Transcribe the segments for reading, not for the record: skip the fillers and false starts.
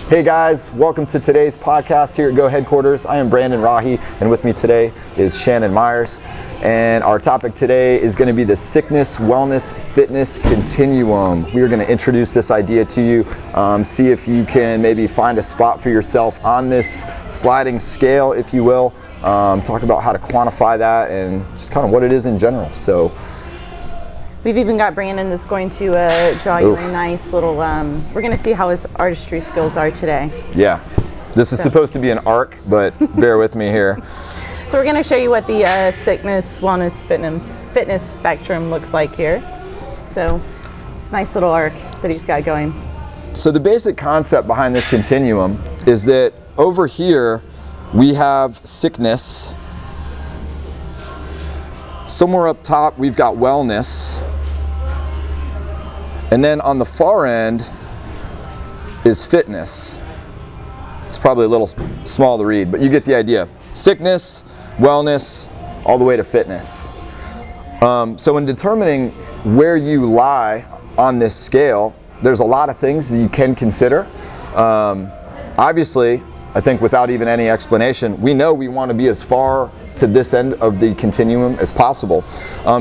Hey guys, welcome to today's podcast here at Go Headquarters. I am Brandon Rahe, and with me today is Shannon Myers. And our topic today is going to be the Sickness, Wellness, Fitness Continuum. We are going to introduce this idea to you, see if you can maybe find a spot for yourself on this sliding scale, if you will. Talk about how to quantify that and just kind of what it is in general. So we've even got Brandon that's going to draw you a nice little, we're going to see how his artistry skills are today. Yeah, this is supposed to be an arc, but bear with me here. So we're going to show you what the sickness, wellness, fitness spectrum looks like here. So it's a nice little arc that he's got going. So the basic concept behind this continuum is that over here we have sickness. Somewhere up top we've got wellness. And then on the far end is fitness. It's probably a little small to read, but you get the idea. Sickness, wellness, all the way to fitness. So in determining where you lie on this scale, there's a lot of things that you can consider. Obviously, I think without even any explanation, we know we want to be as far to this end of the continuum as possible.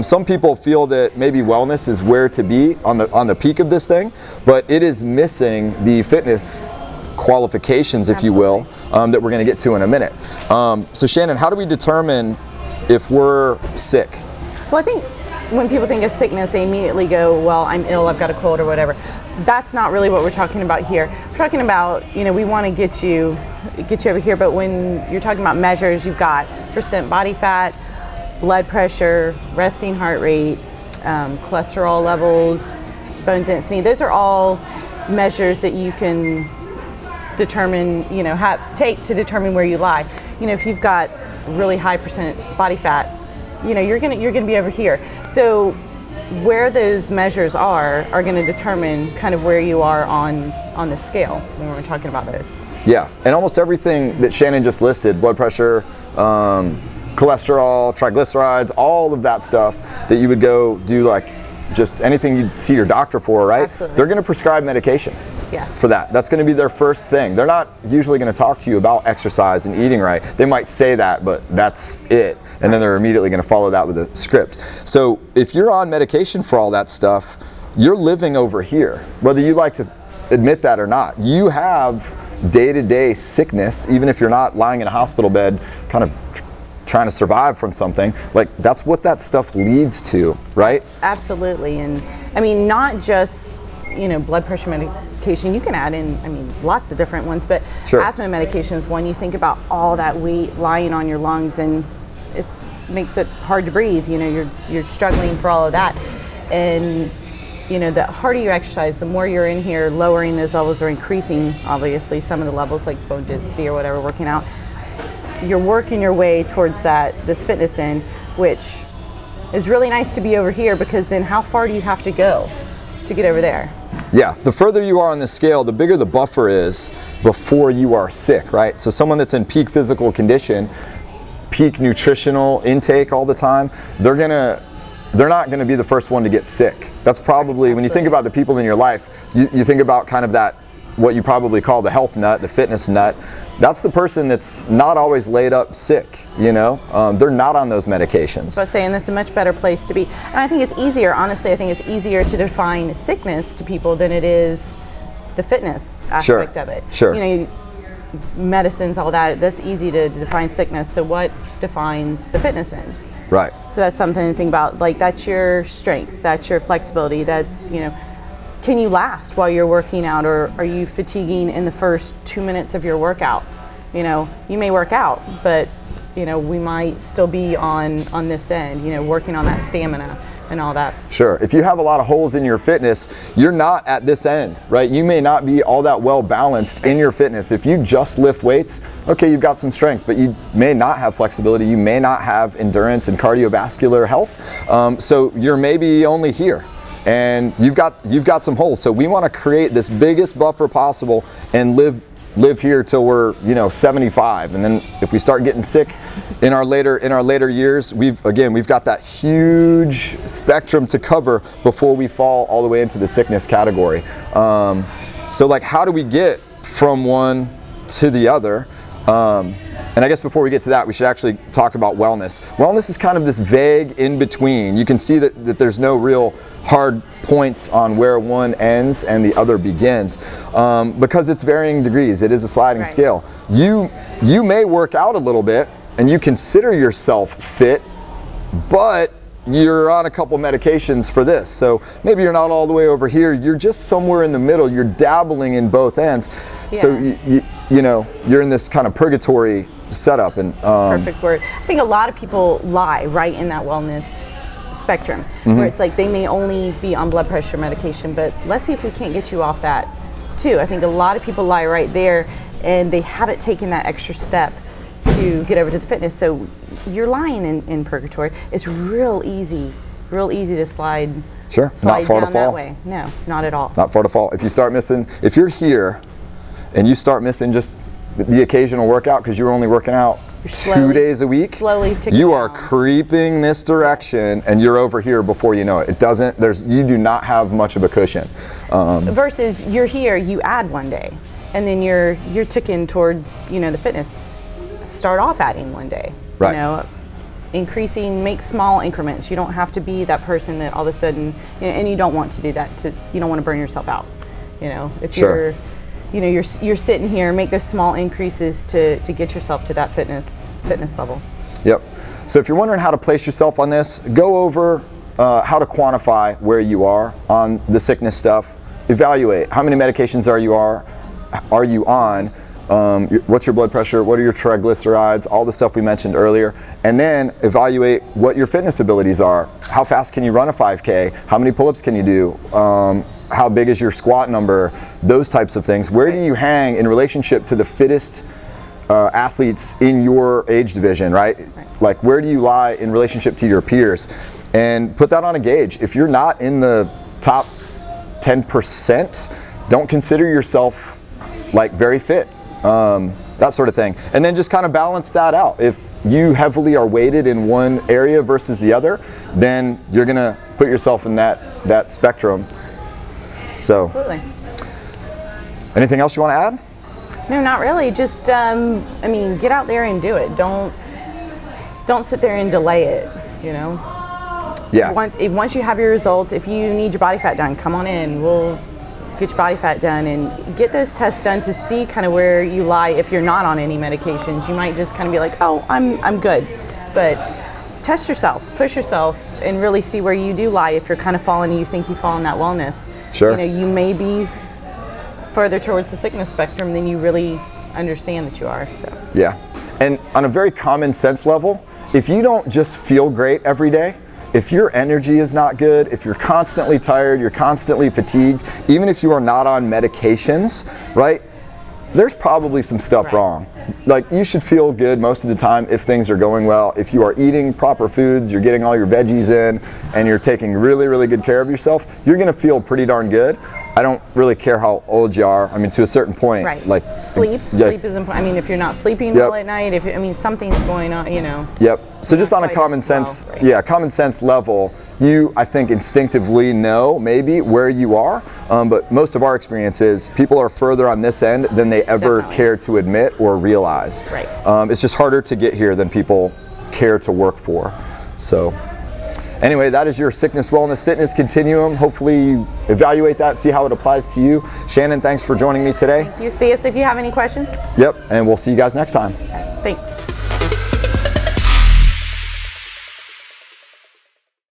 Some people feel that maybe wellness is where to be on the peak of this thing, but it is missing the fitness qualifications, if you will, that we're going to get to in a minute. So Shannon, how do we determine if we're sick? Well, I think when people think of sickness, they immediately go, well, I'm ill, I've got a cold or whatever. That's not really what we're talking about here. We're talking about, we want to get you over here, but when you're talking about measures, you've got percent body fat, blood pressure, resting heart rate, cholesterol levels, bone density. Those are all measures that you can determine, take to determine where you lie. If you've got really high percent body fat, you're gonna be over here. So where those measures are going to determine kind of where you are on the scale when we're talking about those. Yeah, and almost everything that Shannon just listed, blood pressure, cholesterol, triglycerides, all of that stuff that you would go do, like just anything you'd see your doctor for, right? Absolutely. They're going to prescribe medication. Yes. For that. That's going to be their first thing. They're not usually going to talk to you about exercise and eating right. They might say that, but that's it. And then they're immediately going to follow that with a script. So if you're on medication for all that stuff, you're living over here, whether you like to admit that or not. You have day-to-day sickness, even if you're not lying in a hospital bed kind of trying to survive from something. Like, that's what that stuff leads to, right? Yes, absolutely. And I mean, not just blood pressure medication. You can add in, lots of different ones, but sure. Asthma medication is one. You think about all that weight lying on your lungs, and it makes it hard to breathe. You're struggling for all of that, and the harder you exercise, the more you're in here lowering those levels or increasing, obviously, some of the levels like bone density or whatever, working out. You're working your way towards this fitness end, which is really nice to be over here, because then how far do you have to go to get over there? Yeah, the further you are on the scale, the bigger the buffer is before you are sick, right? So someone that's in peak physical condition, peak nutritional intake all the time, they're not gonna be the first one to get sick. That's probably, when you think about the people in your life, you think about kind of that, what you probably call the health nut, the fitness nut. That's the person that's not always laid up sick, they're not on those medications. So I was saying this is a much better place to be. And I think it's easier, honestly, I think it's easier to define sickness to people than it is the fitness aspect of it. Sure. Medicines, all that's easy to define sickness. So what defines the fitness end? Right. So that's something to think about. Like, that's your strength, that's your flexibility, that's, can you last while you're working out, or are you fatiguing in the first 2 minutes of your workout? You may work out, but we might still be on this end, working on that stamina and all that. Sure. If you have a lot of holes in your fitness, you're not at this end, right? You may not be all that well balanced in your fitness. If you just lift weights, okay, you've got some strength, but you may not have flexibility. You may not have endurance and cardiovascular health. So you're maybe only here, and you've got some holes. So we want to create this biggest buffer possible and live here till we're 75, and then if we start getting sick in our later years, we've got that huge spectrum to cover before we fall all the way into the sickness category. So like, how do we get from one to the other. And I guess before we get to that, we should actually talk about wellness. Wellness is kind of this vague in between. You can see that there's no real hard points on where one ends and the other begins, because it's varying degrees. It is a sliding scale. You may work out a little bit and you consider yourself fit, but you're on a couple medications for this. So maybe you're not all the way over here. You're just somewhere in the middle. You're dabbling in both ends. Yeah. So you know, you're in this kind of purgatory setup. And perfect word. I think a lot of people lie right in that wellness spectrum, where it's like they may only be on blood pressure medication, but let's see if we can't get you off that too. I think a lot of people lie right there, and they haven't taken that extra step to get over to the fitness. So you're lying in purgatory. It's real easy to slide. Sure, not far to fall. That way. No, not at all. Not far to fall. If you start missing, if you're here and you start missing just the occasional workout because you were only working out 2 days a week, you are creeping this direction, and you're over here before you know it. It doesn't. You do not have much of a cushion. Versus you're here, you add 1 day, and then you're ticking towards the fitness. Start off adding 1 day. Right. You know, increasing, make small increments. You don't have to be that person that all of a sudden, and you don't want to do that. You don't want to burn yourself out. If you're sitting here, make those small increases to get yourself to that fitness level. Yep. So if you're wondering how to place yourself on this, go over how to quantify where you are on the sickness stuff. Evaluate how many medications are you on. What's your blood pressure, what are your triglycerides, all the stuff we mentioned earlier, and then evaluate what your fitness abilities are. How fast can you run a 5K? How many pull-ups can you do? How big is your squat number? Those types of things. Where do you hang in relationship to the fittest athletes in your age division, right? Like, where do you lie in relationship to your peers? And put that on a gauge. If you're not in the top 10%, don't consider yourself like very fit. That sort of thing. And then just kind of balance that out. If you heavily are weighted in one area versus the other, then you're gonna put yourself in that spectrum. So, absolutely. Anything else you want to add? No, not really. Just, get out there and do it. Don't sit there and delay it, Yeah. Once you have your results, if you need your body fat done, come on in. We'll get your body fat done and get those tests done to see kind of where you lie. If you're not on any medications, you might just kind of be like, oh, I'm good. But test yourself, push yourself, and really see where you do lie. If you're kind of falling, you think you fall in that wellness. Sure. You may be further towards the sickness spectrum than you really understand that you are. So. Yeah. And on a very common sense level, if you don't just feel great every day, if your energy is not good, if you're constantly tired, you're constantly fatigued, even if you are not on medications, right, there's probably some stuff wrong. Like, you should feel good most of the time if things are going well. If you are eating proper foods, you're getting all your veggies in, and you're taking really, really good care of yourself, you're gonna feel pretty darn good. I don't really care how old you are. I mean, to a certain point. Right. Like, sleep is important. I mean, if you're not sleeping well at night, something's going on, Yep. So just on a common sense, common sense level, you, I think, instinctively know maybe where you are, but most of our experience is people are further on this end than they ever care to admit or realize. Right. It's just harder to get here than people care to work for. So anyway, that is your sickness, wellness, fitness continuum. Hopefully you evaluate that, see how it applies to you. Shannon, thanks for joining me today. You see us if you have any questions. Yep, and we'll see you guys next time. Thanks.